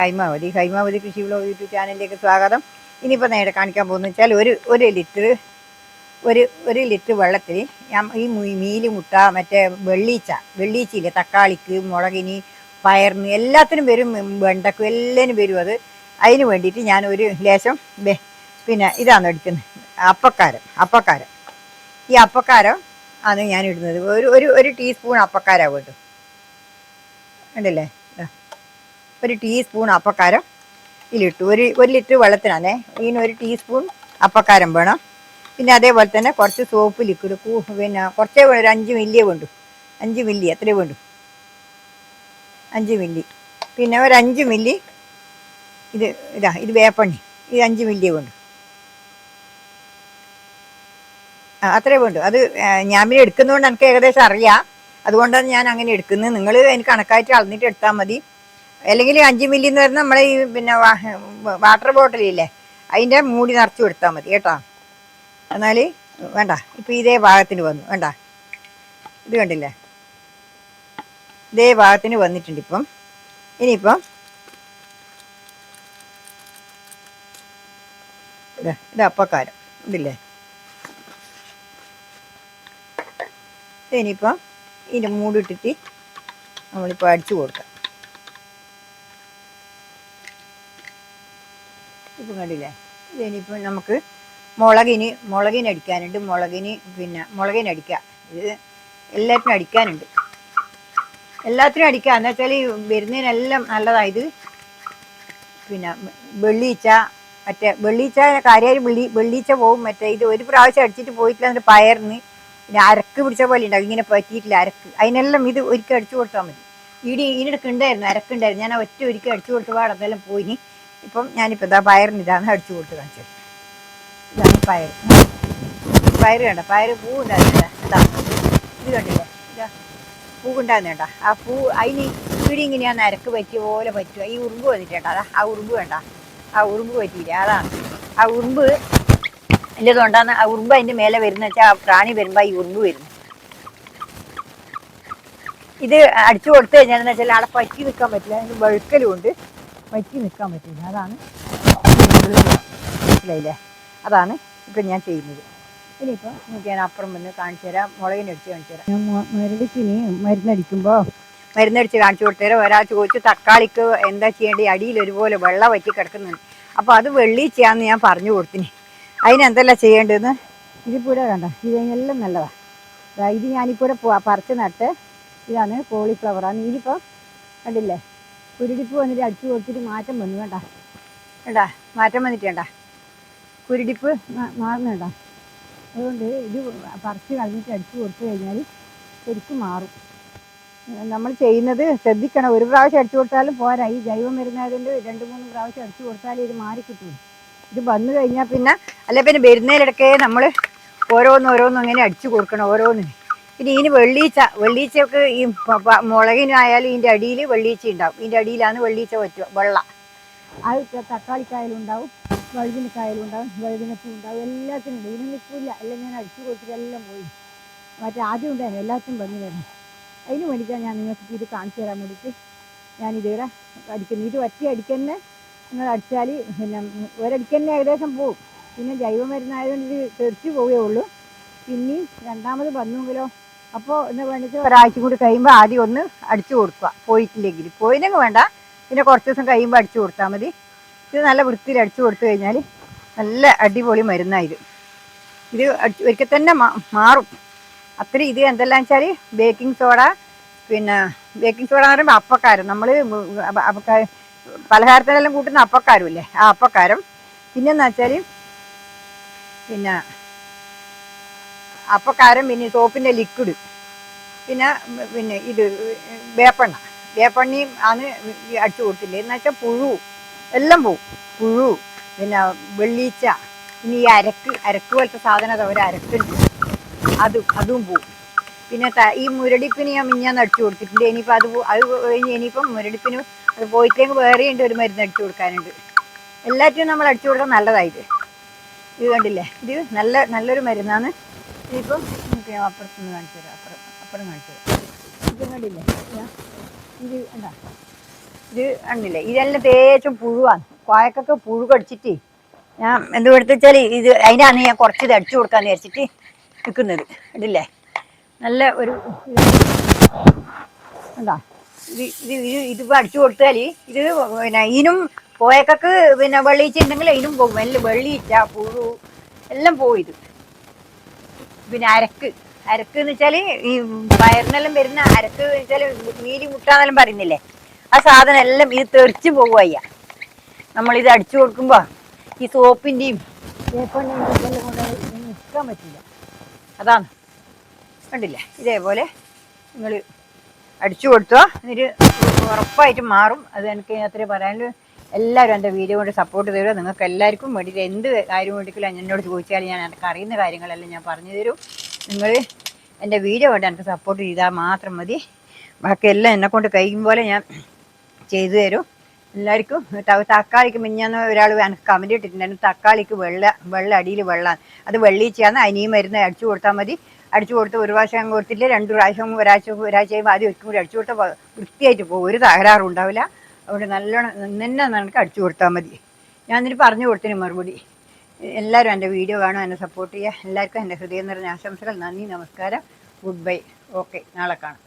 ഹൈമാവതി കൃഷി vlog YouTube ചാനലിലേക്ക് സ്വാഗതം. ഇനിയിപ്പോൾ നേരെ കാണിക്കാൻ പോകുന്നത് വെച്ചാൽ ഒരു ലിറ്റർ വെള്ളത്തിൽ ഈ മീല് മുട്ട, മറ്റേ വെള്ളീച്ചയില്ലേ, തക്കാളിക്ക്, മുളകിന്, പയറിന് എല്ലാത്തിനും വരും, വെണ്ടക്കും എല്ലാത്തിനും വരും. അതിന് വേണ്ടിയിട്ട് ഞാൻ ഒരു ലേശം പിന്നെ ഇതാണ് എടുക്കുന്നത്, അപ്പക്കാരം. ഈ അപ്പക്കാരം ആണ് ഞാൻ ഇടുന്നത്. ഒരു ടീസ്പൂൺ അപ്പക്കാരം വേണ്ടു, ഉണ്ടല്ലേ. ഒരു ടീസ്പൂൺ അപ്പക്കാരം ഇതിലിട്ടു. ഒരു ലിറ്റർ വെള്ളത്തിനാണേ. ഇതിന് ഒരു ടീസ്പൂൺ അപ്പക്കാരം വേണം. പിന്നെ അതേപോലെ തന്നെ കുറച്ച് സോപ്പ് ലിക്വിഡ്, പിന്നെ കുറച്ചേ ഒരു 5 മില്ലിയേ വേണ്ടു. 5 മില്ലി എത്രയേ വേണ്ടു, 5 മില്ലി. പിന്നെ ഒരു 5 മില്ലി ഇത് വേപ്പെണ്ണി, ഇത് 5 മില്ലിയേ വേണ്ടു. അത്രേ വേണ്ടു. അത് ഞാൻ പിന്നെ എടുക്കുന്നതുകൊണ്ട് എനിക്ക് ഏകദേശം അറിയാം, അതുകൊണ്ടാണ് ഞാൻ അങ്ങനെ എടുക്കുന്നത്. നിങ്ങൾ എനിക്ക് കണക്കായിട്ട് അളന്നിട്ട് എടുത്താൽ മതി. അല്ലെങ്കിൽ 5 മില്ലി എന്ന് പറഞ്ഞാൽ നമ്മളെ ഈ പിന്നെ വാട്ടർ ബോട്ടിലില്ലേ, അതിൻ്റെ മൂടി നിറച്ച് കൊടുത്താൽ മതി കേട്ടോ. എന്നാൽ വേണ്ട, ഇപ്പം ഇതേ ഭാഗത്തിന് വന്നു, വേണ്ട, ഇത് കണ്ടില്ലേ, ഇതേ ഭാഗത്തിന് വന്നിട്ടുണ്ട്. ഇനിയിപ്പം ഇത് അപ്പക്കാരം ഇതില്ലേ, ഇനിയിപ്പം ഇതിൻ്റെ മൂടിട്ടിട്ട് നമ്മളിപ്പോൾ അടിച്ചു കൊടുക്കാം. ഇപ്പം കണ്ടില്ലേ, ഇതിനിപ്പം നമുക്ക് മുളകിന് അടിക്കാനുണ്ട്. മുളകിന് അടിക്കുക. ഇത് എല്ലാത്തിനും അടിക്കാനുണ്ട്, എല്ലാത്തിനും അടിക്കുക. എന്ന് വെച്ചാൽ ഈ വരുന്നതിനെല്ലാം നല്ലതായത്. പിന്നെ വെള്ളീച്ച കാര്യമായി വെള്ളീച്ച പോവും. മറ്റേ ഇത് ഒരു പ്രാവശ്യം അടിച്ചിട്ട് പോയിട്ടില്ല. എന്നിട്ട് പയറിന് പിന്നെ അരക്ക് പിടിച്ച പോലെ ഉണ്ടാവും, ഇങ്ങനെ പറ്റിയിട്ടില്ല അരക്ക്. അതിനെല്ലാം ഇത് ഒരിക്കൽ അടിച്ചു കൊടുത്താൽ മതി. ഇതിനൊക്കെ ഉണ്ടായിരുന്നു, അരക്കുണ്ടായിരുന്നു. ഞാൻ ഒരിക്കൽ അടിച്ചു കൊടുത്തപ്പോൾ അതെല്ലാം പോയി. ഇപ്പം ഞാനിപ്പോൾ പയറിന് ഇതാണ് അടിച്ചു കൊടുത്ത് കാണിച്ചത്. ഇതാണ് പയർ കണ്ട, പയർ പൂ ഉണ്ടാകുന്നില്ല. ഇത് കണ്ടില്ലേ, പൂവുണ്ടാകുന്നുണ്ട. ആ പൂ അതിന് ഇങ്ങനെയാണ് അരക്ക് പറ്റിയ പോലെ പറ്റുക. ഈ ഉറുമ്പ് വന്നിട്ടേണ്ട, ആ ഉറുമ്പ് വേണ്ട, ആ ഉറുമ്പ് പറ്റിയില്ല. അതാണ് ആ ഉറുമ്പ് ഇല്ലതുകൊണ്ടാണ്. ആ ഉറുമ്പ് അതിൻ്റെ മേലെ വരുന്ന വെച്ചാൽ ആ പ്രാണി വരുമ്പോൾ ഈ ഉറുമ്പ് വരുന്നു. ഇത് അടിച്ചു കൊടുത്തു കഴിഞ്ഞാൽ വെച്ചാൽ അവിടെ പറ്റി നിൽക്കാൻ പറ്റില്ല. അതിന് വെളുക്കലും ഉണ്ട്, പറ്റി നിൽക്കാൻ പറ്റില്ല. അതാണ് മനസ്സിലായില്ലേ, അതാണ് ഇപ്പം ഞാൻ ചെയ്യുന്നത്. ഇനിയിപ്പോൾ നമുക്ക് ഞാൻ അപ്പുറം വന്ന് കാണിച്ചു തരാം, മുളകിനടിച്ച് കാണിച്ചു തരാം. ഞാൻ മുരടിപ്പിന് മരുന്നടിച്ച് കാണിച്ചു കൊടുത്തരാം. ഒരാൾ ചോദിച്ചു തക്കാളിക്ക് എന്താ ചെയ്യേണ്ടത്, അടിയിൽ ഒരുപോലെ വെള്ളം വറ്റി കിടക്കുന്നുണ്ട്. അപ്പോൾ അത് വെള്ളീച്ചയാന്ന് ഞാൻ പറഞ്ഞു കൊടുത്തിന്. അതിനെന്തെല്ലാം ചെയ്യേണ്ടതെന്ന് ഇതിപ്പൂടെ കണ്ട, ഇതിനെല്ലാം നല്ലതാണ്. ഇത് ഞാനിപ്പൂടെ പറിച്ച് നട്ട്, ഇതാണ് കോളിഫ്ലവറാണ്. ഇതിപ്പോൾ കണ്ടില്ലേ, കുരുടിപ്പ് വന്നിട്ട് അടിച്ചു കൊടുത്തിട്ട് മാറ്റം വന്നു. വേണ്ട മാറ്റം വന്നിട്ട് വേണ്ട, കുരുടിപ്പ് മാറുന്നുണ്ട. അതുകൊണ്ട് ഇത് പറിച്ച് കളഞ്ഞിട്ട് അടിച്ചു കൊടുത്തു കഴിഞ്ഞാൽ ശരിക്കും മാറും. നമ്മൾ ചെയ്യുന്നത് ശ്രദ്ധിക്കണം. ഒരു പ്രാവശ്യം അടിച്ചു കൊടുത്താലും പോരാ. ഈ ജൈവം വരുന്നതുകൊണ്ട് 2-3 പ്രാവശ്യം അടിച്ചു കൊടുത്താലേ ഇത് മാറിക്കിട്ടും. ഇത് വന്നു കഴിഞ്ഞാൽ പിന്നെ വരുന്നതിലിടക്കേ നമ്മൾ ഓരോന്നും അങ്ങനെ അടിച്ചു കൊടുക്കണം, ഓരോന്നിന്. പിന്നെ ഇതിന് വെള്ളീച്ചയൊക്കെ ഈ മുളകിനായാലും ഇതിൻ്റെ അടിയിൽ വെള്ളീച്ച ഉണ്ടാവും. ഇതിൻ്റെ അടിയിലാണ് വെള്ളീച്ച പറ്റുക, വെള്ള. അത് തക്കാളിക്കായാലും ഉണ്ടാവും, വഴുതിനക്കായാലും ഉണ്ടാവും, വഴുതിനപ്പൂ ഉണ്ടാവും, എല്ലാത്തിനും ഉണ്ട്. ഇതിന് നിൽക്കില്ല, എല്ലാം ഞാൻ അടിച്ചു കൊടുത്തിട്ട് എല്ലാം പോയി. മറ്റേ ആദ്യം ഉണ്ടായിരുന്നു, എല്ലാത്തിനും വന്നു തരണം. അതിന് വേണ്ടിയിട്ടാണ് ഞാൻ നിങ്ങൾക്ക് ഇത് കാണിച്ചു തരാൻ വേണ്ടിയിട്ട് ഞാനിതിവിടെ അടിക്കുന്നത്. ഇത് ഒറ്റ അടിക്കന്നെ നിങ്ങൾ അടിച്ചാൽ പിന്നെ ഒരടിക്കന്നെ ഏകദേശം പോവും. പിന്നെ ജൈവം മരുന്നായതുകൊണ്ട് ഇത് തെറിച്ച് പോവുകയേ ഉള്ളൂ. പിന്നെ രണ്ടാമത് വന്നെങ്കിലോ, അപ്പോൾ എന്ന് വേണ്ടിയിട്ട് ഒരാഴ്ച കൂടി കഴിയുമ്പോൾ ആദ്യം ഒന്ന് അടിച്ചു കൊടുക്കുക. പോയില്ലെങ്കിൽ വേണ്ട, പിന്നെ കുറച്ച് ദിവസം കഴിയുമ്പോൾ അടിച്ചു കൊടുത്താൽ മതി. ഇത് നല്ല വൃത്തിയിൽ അടിച്ചു കൊടുത്തു കഴിഞ്ഞാൽ നല്ല അടിപൊളി മരുന്നായത്. ഇത് ഒരിക്കൽ തന്നെ മാറും അത്ര. ഇത് എന്തെല്ലാം വെച്ചാൽ ബേക്കിംഗ് സോഡ എന്ന് പറയുമ്പോൾ അപ്പക്കാരം, നമ്മൾ പലഹാരത്തിനെല്ലാം കൂട്ടുന്ന അപ്പക്കാരും ഇല്ലേ, ആ അപ്പക്കാരം. പിന്നെന്ന് വെച്ചാൽ അപ്പക്കാരം, പിന്നെ സോപ്പിൻ്റെ ലിക്വിഡ്, പിന്നെ ഇത് വേപ്പെണ്ണയും ആണ് അടിച്ചു കൊടുത്തില്ലേ. എന്ന് വെച്ചാൽ പുഴു എല്ലാം പോവും, പുഴു, പിന്നെ വെള്ളീച്ച, പിന്നെ ഈ അരക്ക് പോലത്തെ സാധനം ഒരു അരക്കുണ്ട്, അതും പോവും. പിന്നെ ഈ മുരടിപ്പിന് ഞാൻ മിഞ്ഞാന്ന് അടിച്ചു കൊടുത്തിട്ടുണ്ട്. ഇനിയിപ്പോൾ അത് കഴിഞ്ഞ് ഇനിയിപ്പം മുരടിപ്പിന് അത് പോയിട്ടെങ്കിൽ വേറെയുണ്ട് ഒരു മരുന്ന് അടിച്ചു കൊടുക്കാനുണ്ട്. എല്ലാറ്റിനും നമ്മൾ അടിച്ചു കൊടുക്കാൻ നല്ലതായത്. ഇത് കണ്ടില്ലേ, ഇത് നല്ലൊരു മരുന്നാണ്. ഇതിപ്പം നമുക്ക് അപ്പുറത്തുനിന്ന് കാണിച്ചു തരാം, അപ്പുറം കാണിച്ചു തരാം. ഇത് കണ്ടില്ലേ, ഇത് എന്താ ഇത് കണ്ടില്ലേ, ഇതെല്ലാം തേച്ചും പുഴുവാണ്. കോയക്കൊക്കെ പുഴു കടിച്ചിട്ട് ഞാൻ എന്തുകൊടുത്ത് വെച്ചാൽ ഇത് അതിനാണ് ഞാൻ കുറച്ച് ഇത് അടിച്ചു കൊടുക്കാന്ന് വിചാരിച്ചിട്ട് നിൽക്കുന്നത്. ഇടില്ലേ, നല്ല ഒരു എന്താ ഇത് ഇത് ഇത് ഇതിപ്പോൾ അടിച്ചു കൊടുത്താൽ ഇത് പിന്നെ ഇതിനും കോയക്കൊക്കെ പിന്നെ വെള്ളിയിട്ടുണ്ടെങ്കിൽ ഇതിനും പോകും. എല്ലാം വെള്ളിയിച്ച പുഴു എല്ലാം പോവും. ഇത് പിന്നെ അരക്ക് എന്ന് വെച്ചാൽ ഈ വയറിനെല്ലാം വരുന്ന അരക്ക് വെച്ചാൽ മീരി മുട്ടാന്നെല്ലാം പറയുന്നില്ലേ, ആ സാധനം എല്ലാം ഇത് തെറിച്ച് പോകുക. നമ്മളിത് അടിച്ചു കൊടുക്കുമ്പോൾ ഈ സോപ്പിൻ്റെയും വേപ്പെണ്ണയും ഇതെല്ലാം കൊണ്ട് നിൽക്കാൻ പറ്റില്ല. അതാണ് കണ്ടില്ലേ, ഇതേപോലെ നിങ്ങൾ അടിച്ചു കൊടുത്തോ, എന്നിട്ട് ഉറപ്പായിട്ട് മാറും. അത് എനിക്ക് അത്രേ പറയാനുള്ളൂ. എല്ലാവരും എൻ്റെ വീഡിയോ കൊണ്ട് സപ്പോർട്ട് തരുമോ. നിങ്ങൾക്ക് എല്ലാവർക്കും വേണ്ടിയിട്ട് എന്ത് കാര്യം വേണ്ടിയിട്ടില്ല എന്നോട് ചോദിച്ചാൽ ഞാൻ എനിക്ക് അറിയുന്ന കാര്യങ്ങളെല്ലാം ഞാൻ പറഞ്ഞു തരും. നിങ്ങൾ എൻ്റെ വീഡിയോ കൊണ്ട് എനിക്ക് സപ്പോർട്ട് ചെയ്താൽ മാത്രം മതി. ബാക്കിയെല്ലാം എന്നെക്കൊണ്ട് കഴിയും പോലെ ഞാൻ ചെയ്തു തരും എല്ലാവർക്കും. തക്കാളിക്ക് മിഞ്ഞാന്ന് ഒരാൾ എനിക്ക് കമൻറ്റ് ഇട്ടിട്ടുണ്ടായിരുന്നു, തക്കാളിക്ക് വെള്ള അടിയിൽ വെള്ളം, അത് വെള്ളിച്ചാന്ന് അതിനീ മരുന്ന് അടിച്ചു കൊടുത്താൽ മതി. അടിച്ചു കൊടുത്ത് ഒരു പ്രാവശ്യം കൊടുത്തില്ല, 2 പ്രാവശ്യം ഒരാഴ്ച കഴിയുമ്പോൾ ആദ്യം ഒരിക്കലും കൂടി അടിച്ചു കൊടുത്താൽ വൃത്തിയായിട്ട് പോകും, ഒരു തകരാറും ഉണ്ടാവില്ല. അതുകൊണ്ട് നല്ലോണം തന്നെ നമുക്ക് അടിച്ചു കൊടുത്താൽ മതി. ഞാൻ എന്നിട്ട് പറഞ്ഞു കൊടുത്തതിന് മറുപടി. എല്ലാവരും എൻ്റെ വീഡിയോ കാണും, എന്നെ സപ്പോർട്ട് ചെയ്യുക. എല്ലാവർക്കും എൻ്റെ ഹൃദയം നിറഞ്ഞ ആശംസകൾ. നന്ദി, നമസ്കാരം, ഗുഡ് ബൈ. ഓക്കെ, നാളെ കാണാം.